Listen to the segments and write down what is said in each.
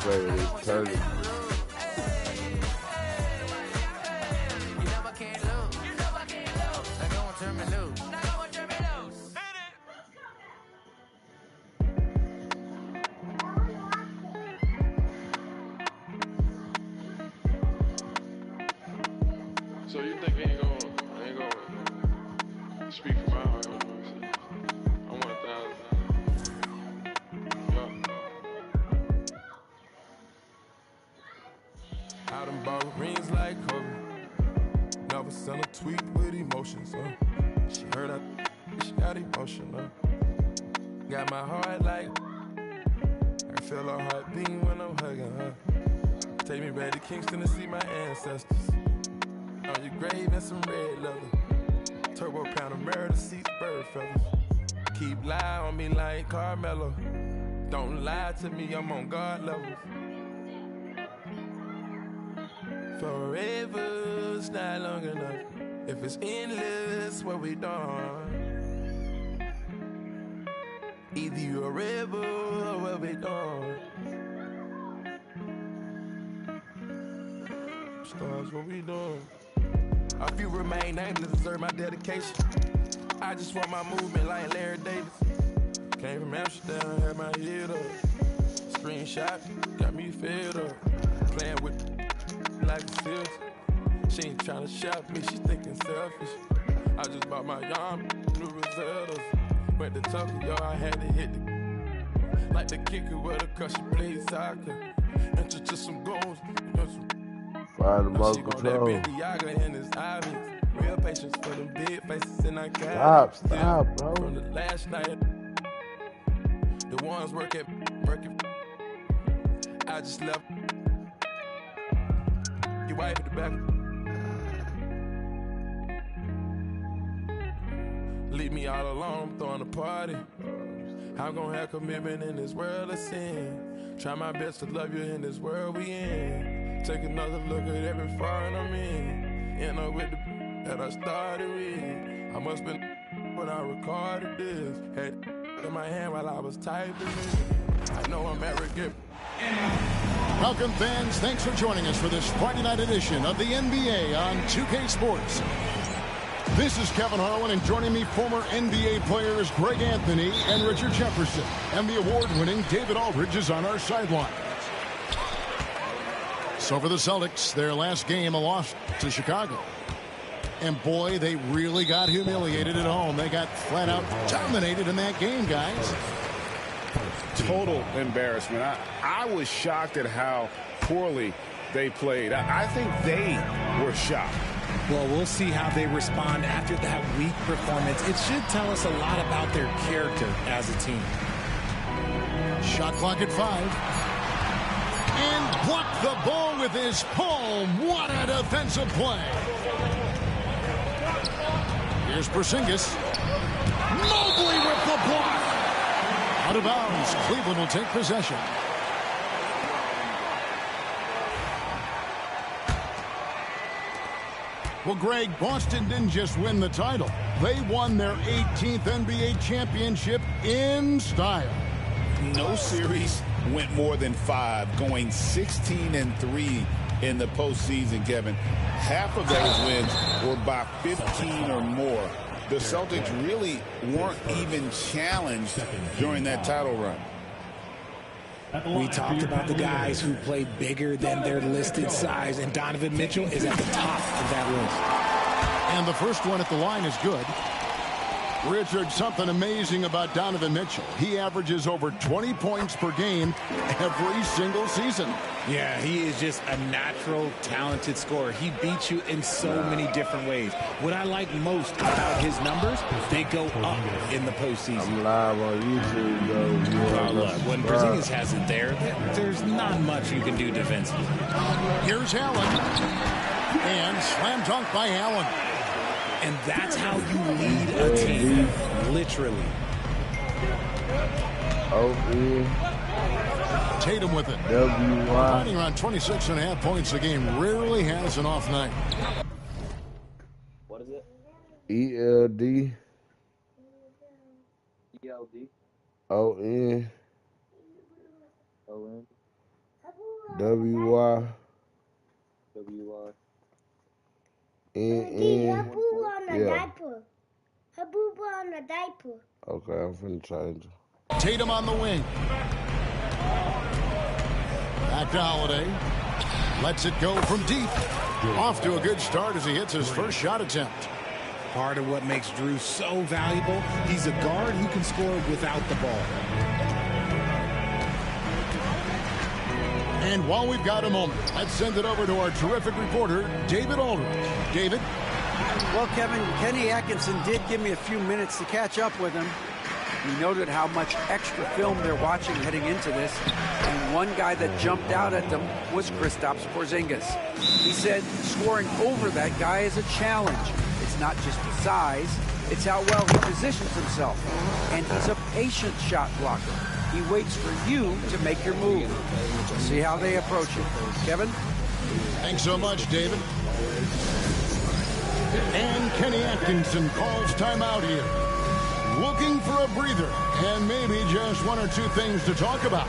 play with this turtle. So you think I ain't gonna speak for my heart? I want 1,000. I done bought rings like Kobe. Never sent a tweet with emotions, She heard she got emotional. Got my heart like I feel her heart beating when I'm hugging her. Take me back to Kingston to see my ancestors. On your grave and some red leather. Turbo Panamera to seats, bird feathers. Keep lie on me like Carmelo. Don't lie to me, I'm on God levels. Forever's not long enough. If it's endless, what we done? Either you're a rebel or what we done? Stars, what we doing? A few remain nameless, deserve my dedication. I just want my movement like Larry Davis. Came from Amsterdam, had my head up. Screenshot, got me fed up. Playing with like a filter. She ain't tryna shop me, she thinking selfish. I just bought my yarn, new Rosettas. Went to Tokyo, I had to hit the like the kicker with a cause she played soccer. Enter to some goals, Fire the most she control. gon' that in his obvious. Real patience for them big faces in our cat. Stop, bro. From the last night, the ones working. I just left your wife at the back. Leave me all alone, I'm throwing a party. I'm gonna have commitment in this world of sin. Try my best to love you in this world we in. Take another look at every foreign I'm in. End up with the that I started with. I must been when I recorded this. Had in my hand while I was typing it. I know I'm arrogant. Welcome, fans. Thanks for joining us for this Friday night edition of the NBA on 2K Sports. This is Kevin Harlan, and joining me, former NBA players Greg Anthony and Richard Jefferson. And the award-winning David Aldridge is on our sideline. So for the Celtics, their last game, a loss to Chicago. And boy, they really got humiliated at home. They got flat out dominated in that game, guys. Total embarrassment. I was shocked at how poorly they played. I think they were shocked. Well, we'll see how they respond after that weak performance. It should tell us a lot about their character as a team. Shot clock at 5. And blocked the ball with his palm. What a defensive play. Here's Porzingis. Mobley with the block. Out of bounds. Cleveland will take possession. Well, Greg, Boston didn't just win the title. They won their 18th NBA championship in style. No series went more than 5, going 16-3 in the postseason, Kevin. Half of those wins were by 15 or more. The Celtics really weren't even challenged during that title run. We talked about the guys who play bigger than their listed size, and Donovan Mitchell is at the top of that list. And the first one at the line is good. Richard, something amazing about Donovan Mitchell. He averages over 20 points per game every single season. Yeah, he is just a natural, talented scorer. He beats you in so many different ways. What I like most about his numbers, they go up in the postseason. I'm live on YouTube, though. Look, when Porzingis has it there, there's not much you can do defensively. Here's Allen. And slam dunk by Allen. And that's how you lead a team, literally. Tatum with it. W.Y. Fighting around 26.5 points a game. Rarely has an off night. What is it? E-L-D. E-L-D. O-N. O-N. W-Y. W-Y. N-N. Her boo on the Yeah. diaper. Her boo on the diaper. Okay, I'm finna change it. Tatum on the wing. Back to Holiday. Lets it go from deep. Off to a good start as he hits his first shot attempt. Part of what makes Drew so valuable, he's a guard who can score without the ball. And while we've got a moment, let's send it over to our terrific reporter, David Aldridge. David? Well, Kevin, Kenny Atkinson did give me a few minutes to catch up with him. He noted how much extra film they're watching heading into this, and one guy that jumped out at them was Kristaps Porzingis. He said scoring over that guy is a challenge. It's not just the size, it's how well he positions himself. And he's a patient shot blocker. He waits for you to make your move. We'll see how they approach it. Kevin? Thanks so much, David. And Kenny Atkinson calls timeout here. Looking for a breather and maybe just one or two things to talk about.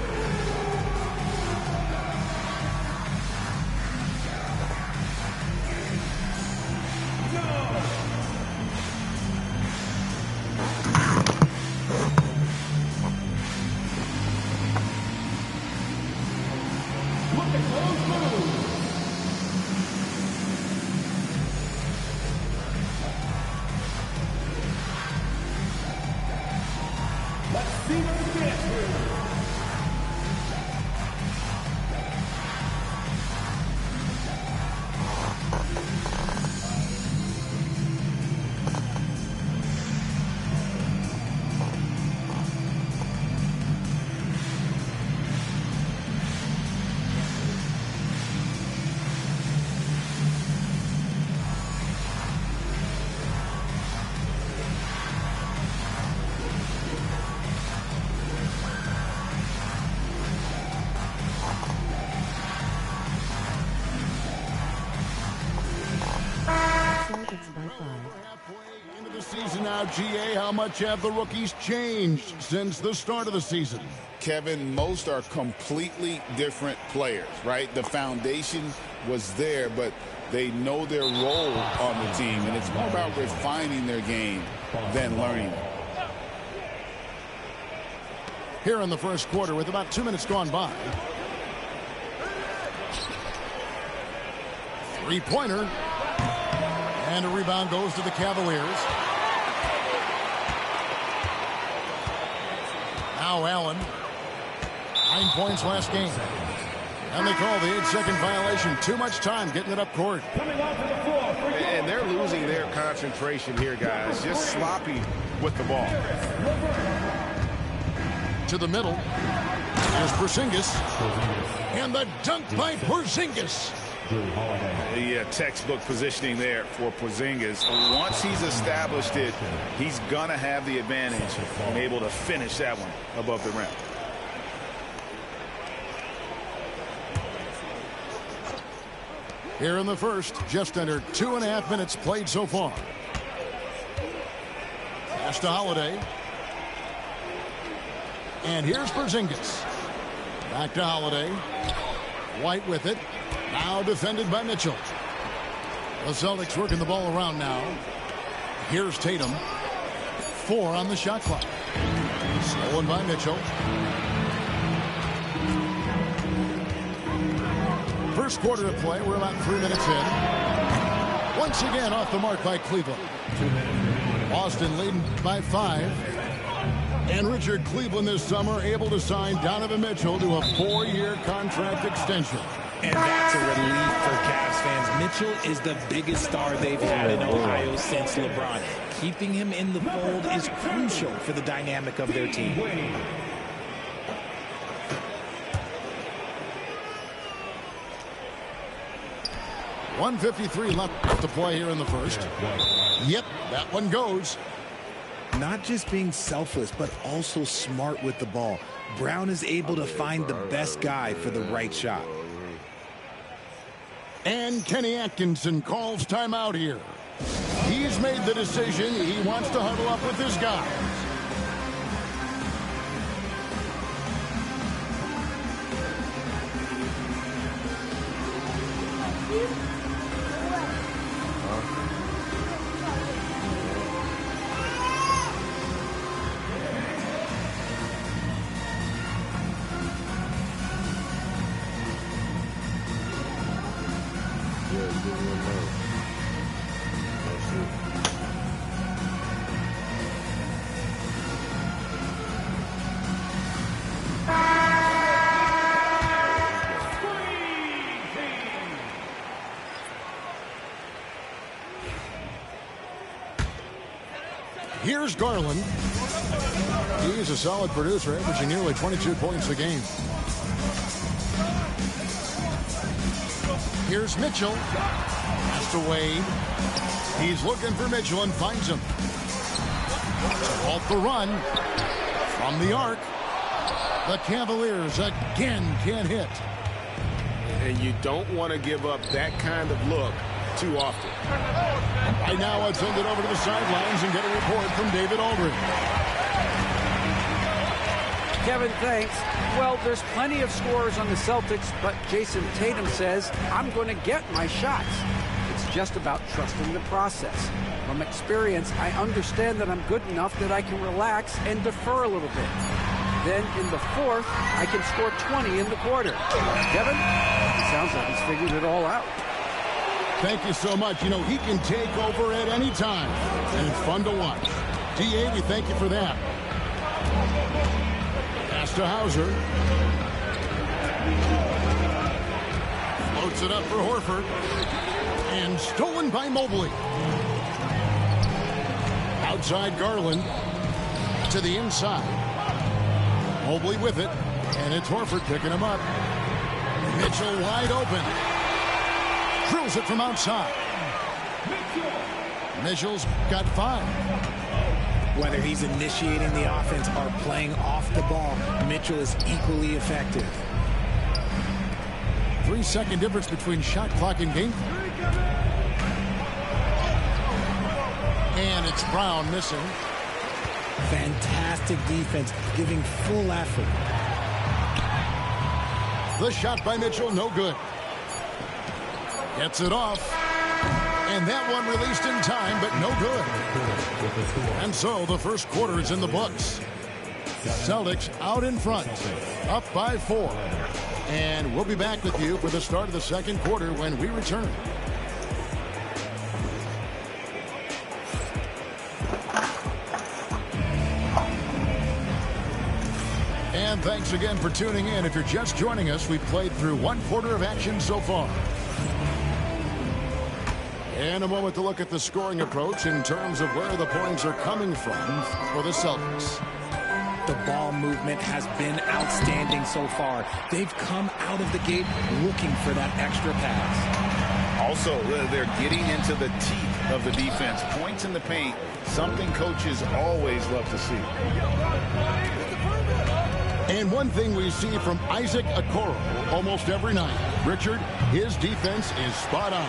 Halfway into the season now, GA, how much have the rookies changed since the start of the season? Kevin, most are completely different players, right? The foundation was there, but they know their role on the team, and it's more about refining their game than learning it. Here in the first quarter with about 2 minutes gone by. Three-pointer. And a rebound goes to the Cavaliers. Now Allen. 9 points last game. And they call the 8-second violation. Too much time getting it up court. And they're losing their concentration here, guys. Just sloppy with the ball. To the middle. Here's Porzingis. And the dunk by Porzingis. Yeah, textbook positioning there for Porzingis. Once he's established it, he's going to have the advantage and able to finish that one above the rim. Here in the first, just under 2.5 minutes played so far. Pass to Holiday. And here's Porzingis. Back to Holiday. White with it. Now defended by Mitchell. The Celtics working the ball around now. Here's Tatum. 4 on the shot clock. Stolen by Mitchell. First quarter of play. We're about 3 minutes in. Once again off the mark by Cleveland. Boston leading by 5. And Richard, Cleveland this summer able to sign Donovan Mitchell to a 4-year contract extension. And that's a relief for Cavs fans. Mitchell is the biggest star they've had in Ohio since LeBron. Keeping him in the fold is crucial for the dynamic of their team. 1:53 left to play here in the first. Yep, that one goes. Not just being selfless, but also smart with the ball. Brown is able to find the best guy for the right shot. And Kenny Atkinson calls timeout here. He's made the decision. He wants to huddle up with his guys. Here's Garland. He's a solid producer, averaging nearly 22 points a game. Here's Mitchell. Pass to Wade. He's looking for Mitchell and finds him. Off the run. From the arc. The Cavaliers again can't hit. And you don't want to give up that kind of look too often. Right now, I'll send it over to the sidelines and get a report from David Aldridge. Kevin, thanks. Well, there's plenty of scorers on the Celtics, but Jason Tatum says, I'm going to get my shots. It's just about trusting the process. From experience, I understand that I'm good enough that I can relax and defer a little bit. Then in the fourth, I can score 20 in the quarter. Kevin, it sounds like he's figured it all out. Thank you so much. You know, he can take over at any time, and it's fun to watch. DA, we thank you for that. Pass to Hauser. Floats it up for Horford. And stolen by Mobley. Outside Garland. To the inside. Mobley with it. And it's Horford picking him up. Mitchell wide open. Drills it from outside. Mitchell's got 5. Whether he's initiating the offense or playing off the ball, Mitchell is equally effective. 3-second difference between shot clock and game. And it's Brown missing. Fantastic defense, giving full effort. The shot by Mitchell, no good. Gets it off. And that one released in time, but no good. And so the first quarter is in the books. Celtics out in front, up by 4. And we'll be back with you for the start of the second quarter when we return. And thanks again for tuning in. If you're just joining us, we've played through 1 quarter of action so far. And a moment to look at the scoring approach in terms of where the points are coming from for the Celtics. The ball movement has been outstanding so far. They've come out of the gate looking for that extra pass. Also, they're getting into the teeth of the defense. Points in the paint, something coaches always love to see. And one thing we see from Isaac Okoro almost every night, Richard, his defense is spot on.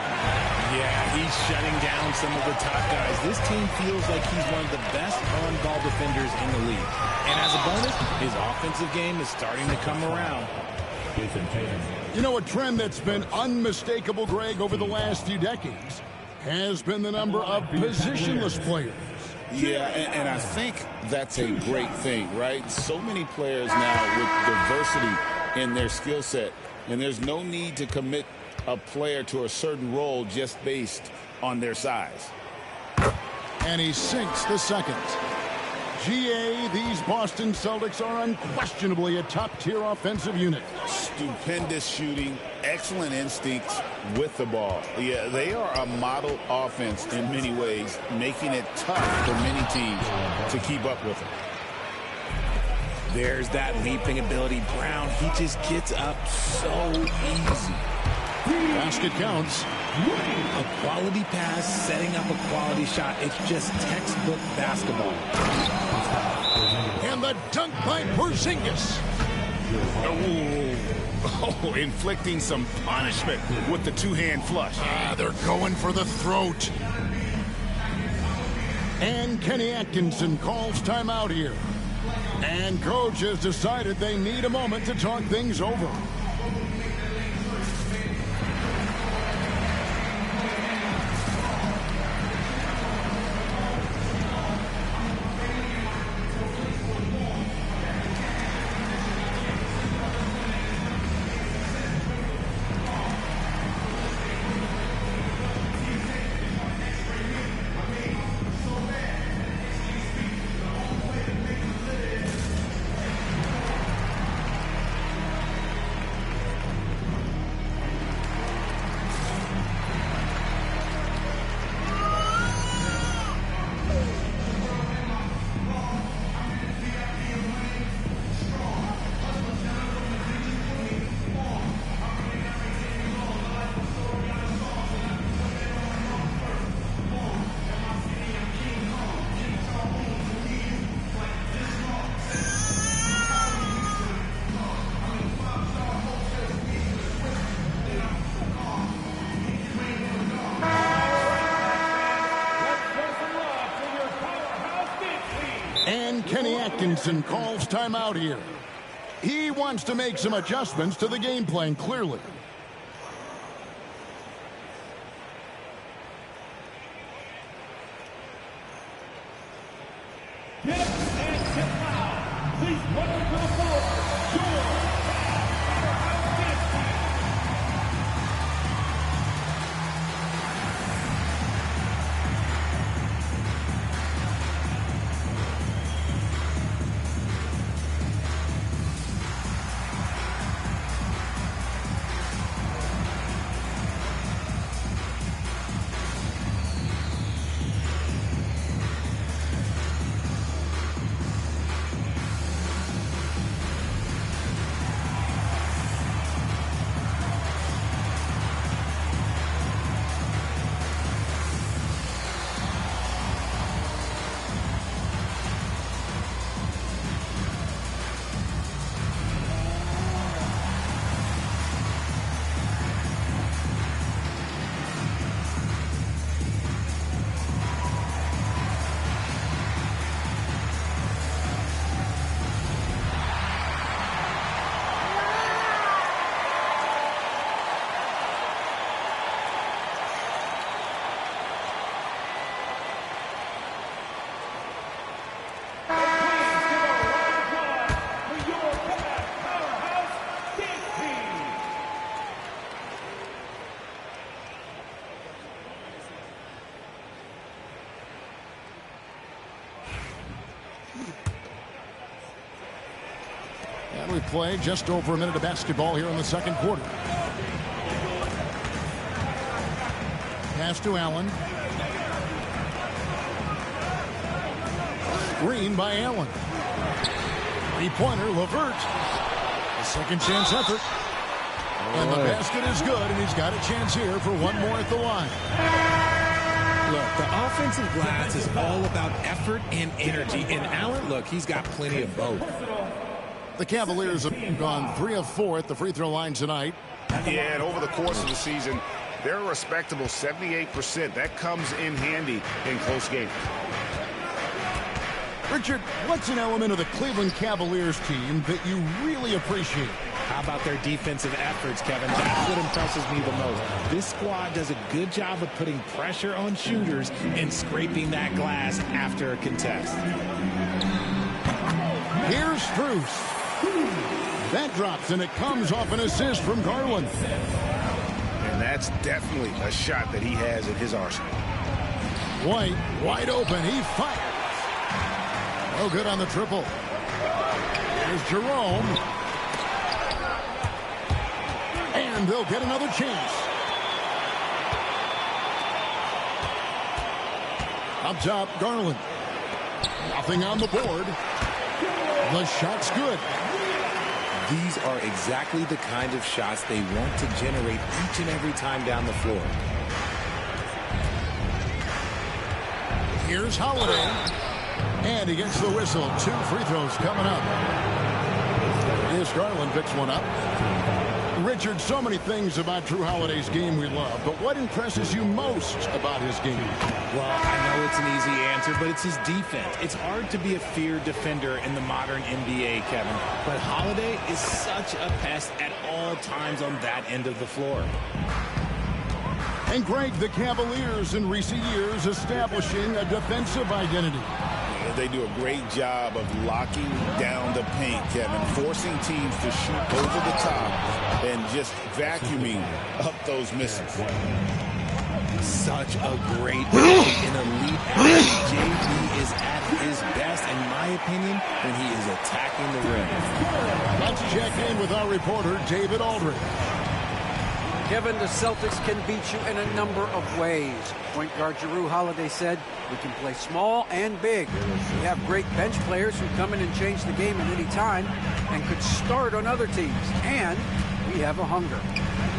Yeah, he's shutting down some of the top guys. This team feels like he's one of the best on-ball defenders in the league. And as a bonus, his offensive game is starting to come around. You know, a trend that's been unmistakable, Greg, over the last few decades has been the number of positionless players. Yeah, and I think that's a great thing, right? So many players now with diversity in their skill set, and there's no need to commit a player to a certain role just based on their size. And he sinks the second. GA, these Boston Celtics are unquestionably a top-tier offensive unit. Stupendous shooting, excellent instincts with the ball. Yeah, they are a model offense in many ways, making it tough for many teams to keep up with them. There's that leaping ability. Brown, he just gets up so easy. Basket counts. A quality pass, setting up a quality shot. It's just textbook basketball. And the dunk by Porzingis. Oh, inflicting some punishment with the two-hand flush. They're going for the throat. And Kenny Atkinson calls timeout here. And coach has decided they need a moment to talk things over. Kenny Atkinson calls timeout here. He wants to make some adjustments to the game plan, clearly. Get and get foul. Please welcome to the floor, And we play just over a minute of basketball here in the second quarter. Pass to Allen. Screen by Allen. Three-pointer, LeVert. A second chance effort. And the basket is good, and he's got a chance here for one more at the line. Look, the offensive glass is all about effort and energy. And Allen, look, he's got plenty of both. The Cavaliers have gone 3 of 4 at the free throw line tonight. Yeah, and over the course of the season, they're a respectable 78%. That comes in handy in close games. Richard, what's an element of the Cleveland Cavaliers team that you really appreciate? How about their defensive efforts, Kevin? That's what impresses me the most. This squad does a good job of putting pressure on shooters and scraping that glass after a contest. Here's Strus. That drops, and it comes off an assist from Garland. And that's definitely a shot that he has in his arsenal. White, wide open. He fires. No good on the triple. Here's Jerome. And they'll get another chance. Up top, Garland. Nothing on the board. The shot's good. These are exactly the kind of shots they want to generate each and every time down the floor. Here's Holiday. And he gets the whistle. 2 free throws coming up. Here's Garland, picks one up. Richard, so many things about Drew Holiday's game we love, but what impresses you most about his game? Well, I know it's an easy answer, but it's his defense. It's hard to be a feared defender in the modern NBA, Kevin. But Holiday is such a pest at all times on that end of the floor. And Greg, the Cavaliers in recent years establishing a defensive identity. They do a great job of locking down the paint, Kevin, forcing teams to shoot over the top and just vacuuming up those misses. Such a great and elite athlete. JB is at his best, in my opinion, when he is attacking the rim. Let's check in with our reporter, David Aldridge. Kevin, the Celtics can beat you in a number of ways. Point guard Drew Holiday said, we can play small and big. We have great bench players who come in and change the game at any time and could start on other teams. And we have a hunger.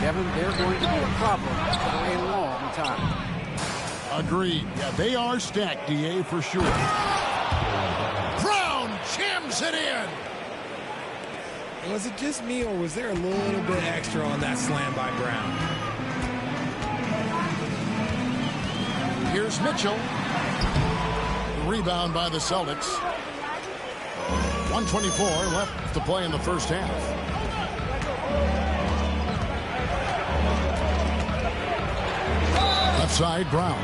Kevin, they're going to be a problem for a long time. Agreed. Yeah, they are stacked, DA, for sure. Brown jams it in. Was it just me, or was there a little bit extra on that slam by Brown? Here's Mitchell. Rebound by the Celtics. 1:24 left to play in the first half. Left side, Brown.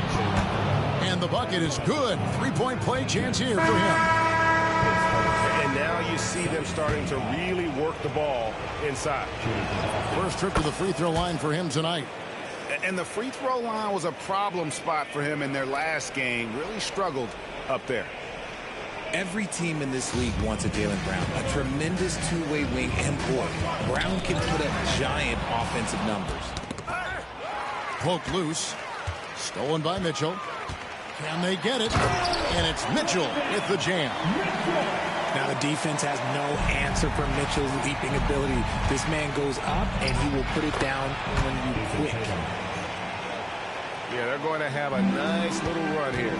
And the bucket is good. Three-point play chance here for him. And now you see them starting to really work the ball inside. First trip to the free throw line for him tonight. And the free throw line was a problem spot for him in their last game. Really struggled up there. Every team in this league wants a Jaylen Brown, a tremendous two-way wing, and boy, Brown can put up giant offensive numbers. Poked loose. Stolen by Mitchell. Can they get it? And it's Mitchell with the jam. Now the defense has no answer for Mitchell's leaping ability. This man goes up and he will put it down when you quick. Yeah, they're going to have a nice little run here.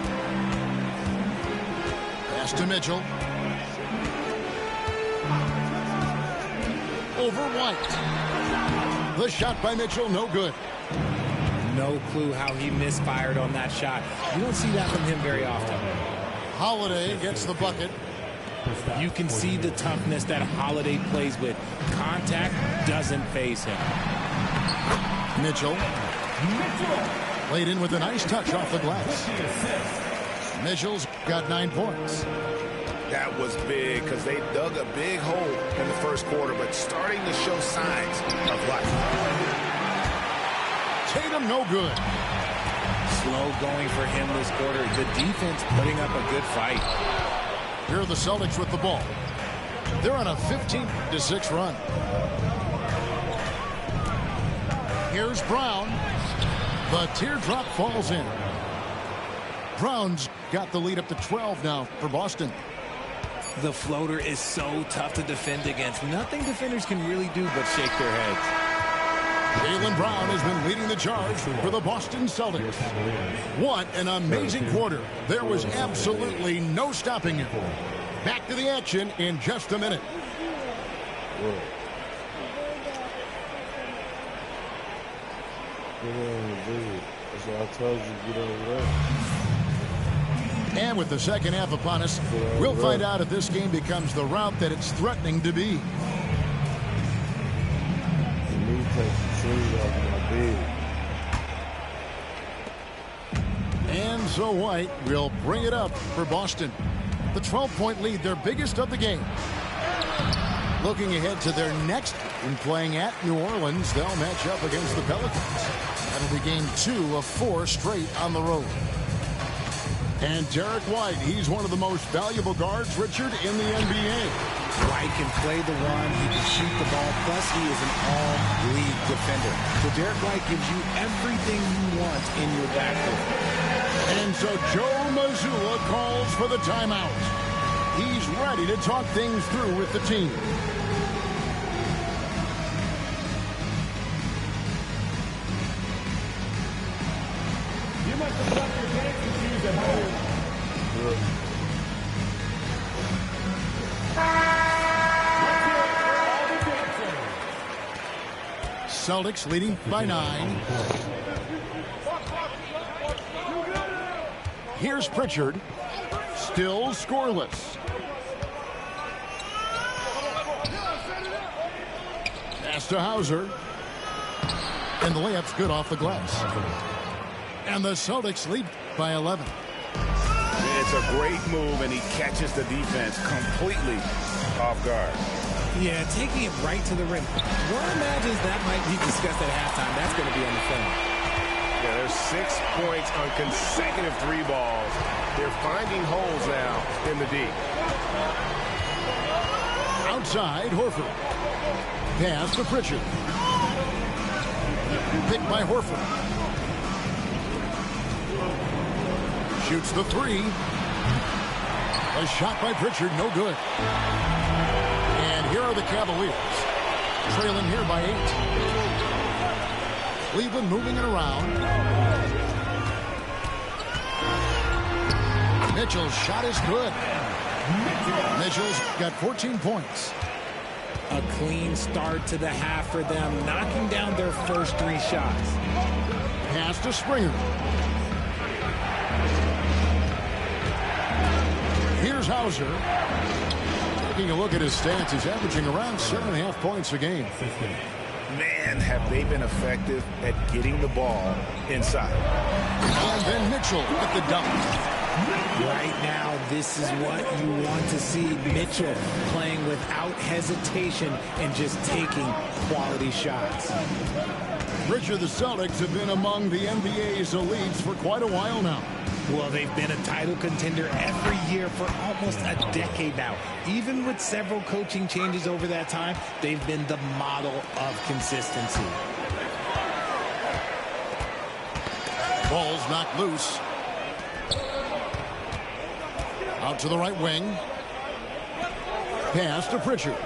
Pass to Mitchell. Over White. The shot by Mitchell, no good. No clue how he misfired on that shot. You don't see that from him very often. Holiday gets the bucket. You can see the toughness that Holiday plays with. Contact doesn't faze him. Mitchell. Laid in with a nice touch off the glass. Mitchell's got 9 points. That was big because they dug a big hole in the first quarter, but starting to show signs of life. Tatum no good. Slow going for him this quarter. The defense putting up a good fight. Here are the Celtics with the ball. They're on a 15-6 run. Here's Brown. The teardrop falls in. Brown's got the lead up to 12 now for Boston. The floater is so tough to defend against. Nothing defenders can really do but shake their heads. Jaylen Brown has been leading the charge for the Boston Celtics. What an amazing quarter. There was absolutely no stopping him. Back to the action in just a minute. That's what I told you, get over there. And with the second half upon us, we'll find out if this game becomes the route that it's threatening to be. And so White will bring it up for Boston. The 12-point lead, their biggest of the game. Looking ahead to their next in playing at New Orleans, they'll match up against the Pelicans. That'll be game 2 of 4 straight on the road. And Derek White, he's one of the most valuable guards, Richard, in the NBA. White can play the one, he can shoot the ball, plus he is an all-league defender. So Derek White gives you everything you want in your backcourt. And so Joe Mazzulla calls for the timeout. He's ready to talk things through with the team. You must have left your dancing shoes at home. Celtics leading by 9. Here's Pritchard. Still scoreless. Pass to Hauser. And the layup's good off the glass. And the Celtics lead by 11. It's a great move, and he catches the defense completely off guard. Yeah, taking it right to the rim. One imagines that might be discussed at halftime. That's going to be on the film. Yeah, there's 6 points on consecutive 3 balls. They're finding holes now in the D. Outside, Horford. Pass to Pritchard. Picked by Horford. Shoots the 3. A shot by Pritchard, no good. And here are the Cavaliers. Trailing here by 8. Cleveland moving it around. Mitchell's shot is good. Mitchell's got 14 points. A clean start to the half for them, knocking down their first 3 shots. Pass to Springer. Here's Hauser. Taking a look at his stats, he's averaging around 7.5 points a game. Man, have they been effective at getting the ball inside. And then Mitchell with the dunk. Right now, this is what you want to see. Mitchell playing without hesitation and just taking quality shots. Richard, the Celtics have been among the NBA's elites for quite a while now. Well, they've been a title contender every year for almost a decade now. Even with several coaching changes over that time, they've been the model of consistency. Ball's knocked loose. Out to the right wing. Pass to Pritchard.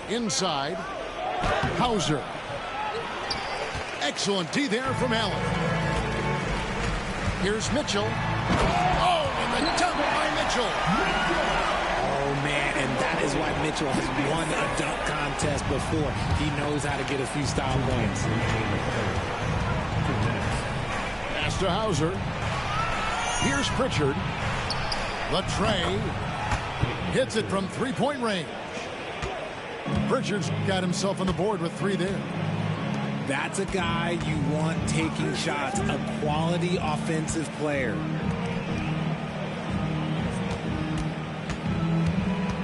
Inside. Hauser. Excellent D there from Allen. Here's Mitchell. Oh, and the dunk by Mitchell. Oh, man, and that is why Mitchell has won a dunk contest before. He knows how to get a few style points. Pass to Hauser. Here's Pritchard. The tray. Hits it from three-point range. Pritchard's got himself on the board with 3 there. That's a guy you want taking shots, a quality offensive player.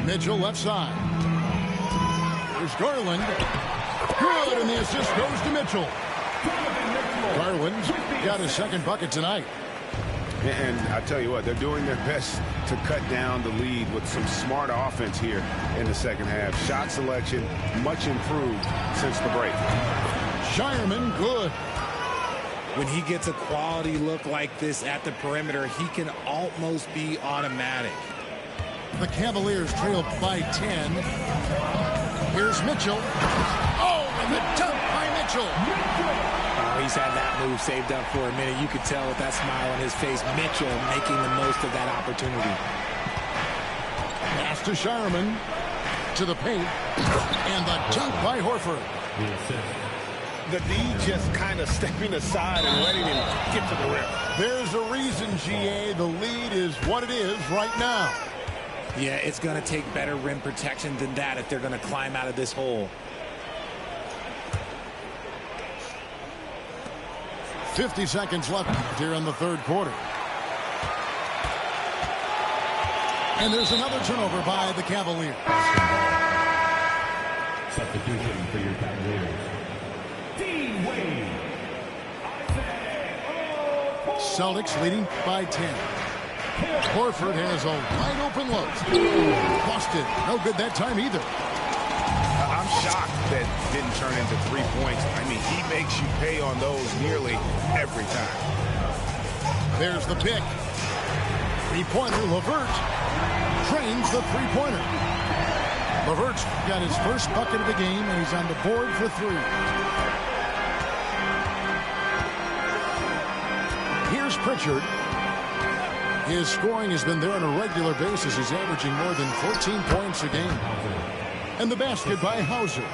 Mitchell left side. Here's Garland. Good, and the assist goes to Mitchell. Garland's got his second bucket tonight. And I tell you what, they're doing their best to cut down the lead with some smart offense here in the second half. Shot selection much improved since the break. Shireman, good. When he gets a quality look like this at the perimeter, he can almost be automatic. The Cavaliers trail by 10. Here's Mitchell. Oh, and the dunk by Mitchell. Oh, he's had that move saved up for a minute. You could tell with that smile on his face, Mitchell making the most of that opportunity. Pass to Shireman. To the paint. And the dunk by Horford. The D just kind of stepping aside and letting him get to the rim. There's a reason, GA. The lead is what it is right now. Yeah, it's going to take better rim protection than that if they're going to climb out of this hole. 50 seconds left here in the third quarter. And there's another turnover by the Cavaliers. Substitution for your Cavaliers. Celtics leading by 10. Horford has a wide open look. Busted. No good that time either. I'm shocked that didn't turn into 3 points. I mean, he makes you pay on those nearly every time. There's the pick. Three-pointer, LeVert trains the three-pointer. LeVert's got his first bucket of the game, and he's on the board for 3. Here's Pritchard. His scoring has been there on a regular basis. He's averaging more than 14 points a game. And the basket by Hauser.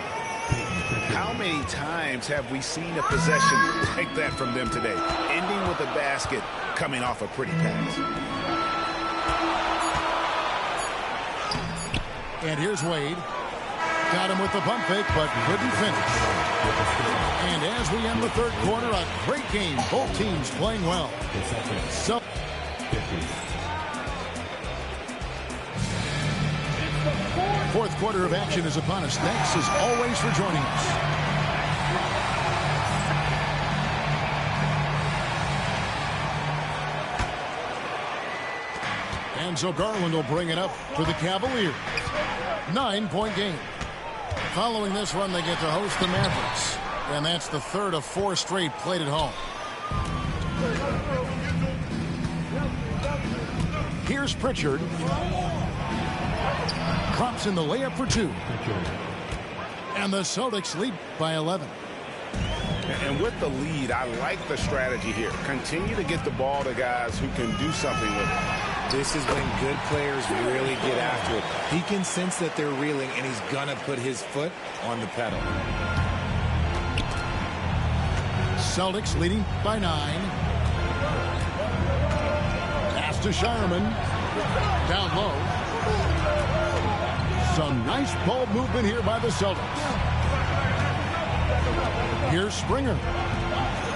How many times have we seen a possession like that from them today? Ending with a basket coming off a pretty pass. And here's Wade. Got him with the pump fake, but couldn't finish. And as we end the third quarter, a great game. Both teams playing well. So fourth quarter of action is upon us. Thanks as always for joining us. And so Garland will bring it up for the Cavaliers. 9-point game. Following this run, they get to host the Mavericks. And that's the third of 4 straight played at home. Here's Pritchard. Drops in the layup for 2. And the Celtics lead by 11. And with the lead, I like the strategy here. Continue to get the ball to guys who can do something with it. This is when good players really get after it. He can sense that they're reeling, and he's going to put his foot on the pedal. Celtics leading by 9. to Shireman. Down low. Some nice ball movement here by the Celtics. Here's Springer.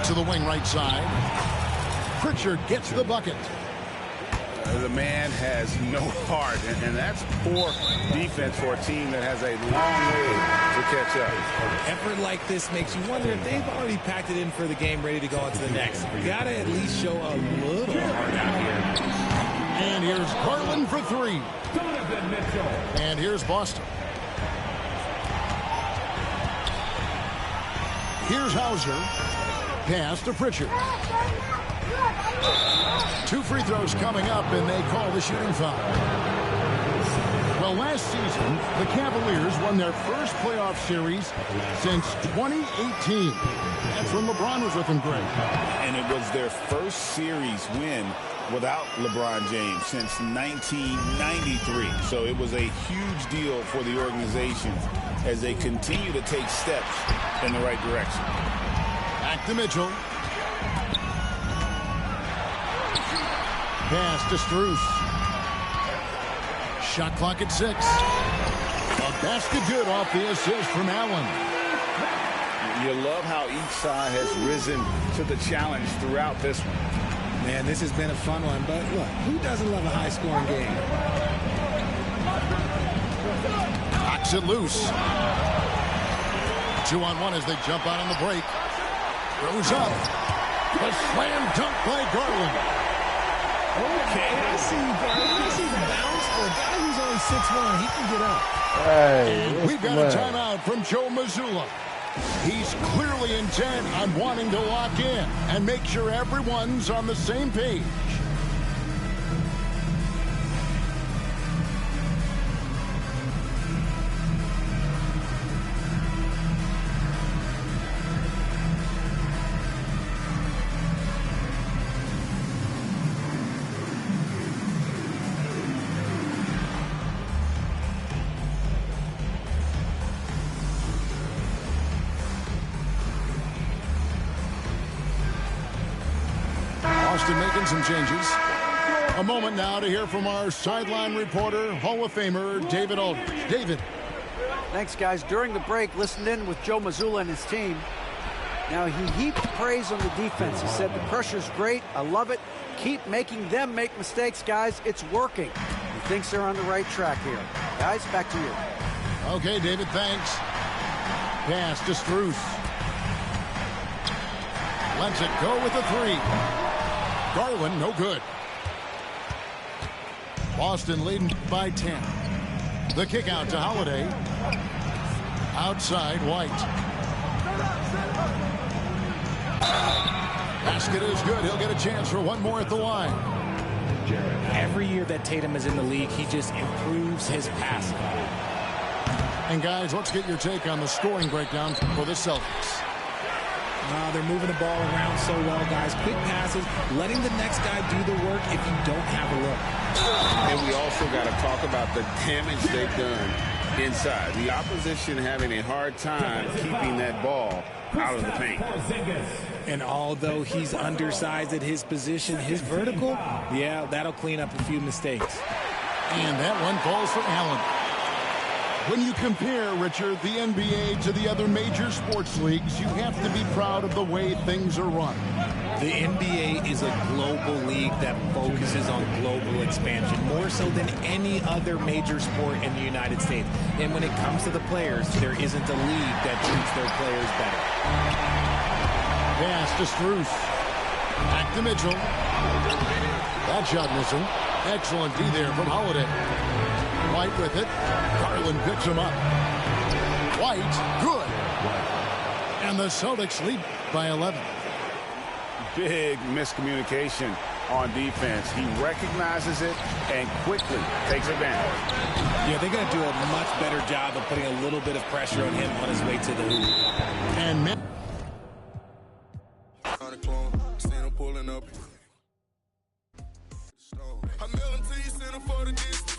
To the wing right side. Pritchard gets the bucket. The man has no heart, and that's poor defense for a team that has a long way to catch up. Effort like this makes you wonder if they've already packed it in for the game, ready to go on to the next. You gotta at least show a little heart out here. And here's Garland for three. And here's Boston. Here's Hauser. Pass to Pritchard. 2 free throws coming up, and they call the shooting foul. Well, last season, the Cavaliers won their first playoff series since 2018. That's when LeBron was with them, Greg. And it was their first series win without LeBron James since 1993. So it was a huge deal for the organization as they continue to take steps in the right direction. Back to Mitchell. Pass to Strus. Shot clock at 6. A basket good off the assist from Allen. You love how each side has risen to the challenge throughout this one. Man, this has been a fun one, but look, who doesn't love a high-scoring game? Knocks it loose. 2-on-1 as they jump out on the break. Rose up. A slam dunk by Garland. Okay, I see you, Garland. I see the bounce for a guy who's only 6'1". He can get up. Hey, We've got a timeout from Joe Mazzulla. He's clearly intent on wanting to lock in and make sure everyone's on the same page. Making some changes. A moment now to hear from our sideline reporter, Hall of Famer David Aldridge. David. Thanks, guys. During the break, listened in with Joe Mazzulla and his team. Now, he heaped praise on the defense. He said the pressure's great. I love it. Keep making them make mistakes, guys. It's working. He thinks they're on the right track here. Guys, back to you. Okay, David, thanks. Pass to Strus. Lets it go with a 3. Garland, no good. Boston leading by 10. The kick out to Holiday. Outside, White. Basket is good. He'll get a chance for one more at the line. Every year that Tatum is in the league, he just improves his passing. And guys, let's get your take on the scoring breakdown for the Celtics. They're moving the ball around so well, guys. Quick passes, letting the next guy do the work if you don't have a look. And we also got to talk about the damage they've done inside. The opposition having a hard time keeping that ball out of the paint. And although he's undersized at his position, his vertical, yeah, that'll clean up a few mistakes. And that one falls for Allen. When you compare, Richard, the NBA to the other major sports leagues, you have to be proud of the way things are run. The NBA is a global league that focuses on global expansion, more so than any other major sport in the United States. And when it comes to the players, there isn't a league that treats their players better. Pass to Strus. Back to Mitchell. That shot missing. Excellent D there from Holiday. White with it. Garland picks him up. White, good. And the Celtics lead by 11. Big miscommunication on defense. He recognizes it and quickly takes advantage. Yeah, they're going to do a much better job of putting a little bit of pressure on him on his way to the hoop. And pulling up. I mail him to you, send him for the distance.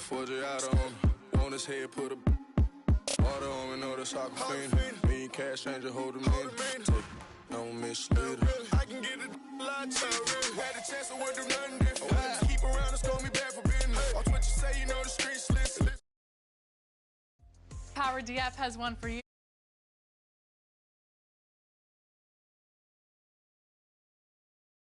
Forgiato on his head, put a water on me, know that's aquafina. Me and cash changer, hold him in. Don't mislead her. I can get a lot cheaper. Had a chance to work do nothing different. Keep around and score me back for business. Watch what you say, you know the streets listen. Power DF has one for you.